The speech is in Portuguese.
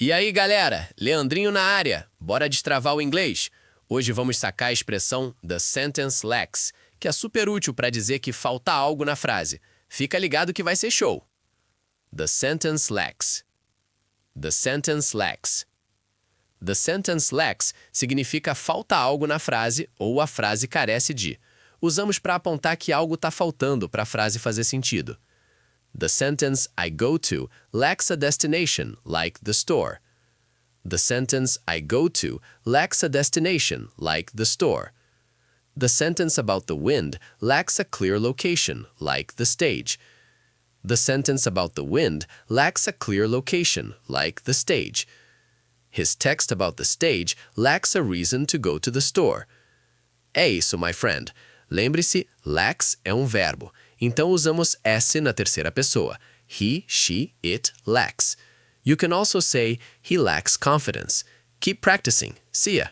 E aí, galera? Leandrinho na área. Bora destravar o inglês? Hoje vamos sacar a expressão the sentence lacks, que é super útil para dizer que falta algo na frase. Fica ligado que vai ser show. The sentence lacks. The sentence lacks. The sentence lacks significa falta algo na frase ou a frase carece de. Usamos para apontar que algo está faltando para a frase fazer sentido. The sentence I go to lacks a destination, like the store. The sentence I go to lacks a destination, like the store. The sentence about the wind lacks a clear location, like the stage. The sentence about the wind lacks a clear location, like the stage. His text about the stage lacks a reason to go to the store. É isso, my friend. Lembre-se, lacks é um verbo, então usamos S na terceira pessoa. He, she, it lacks. You can also say, he lacks confidence. Keep practicing. See ya!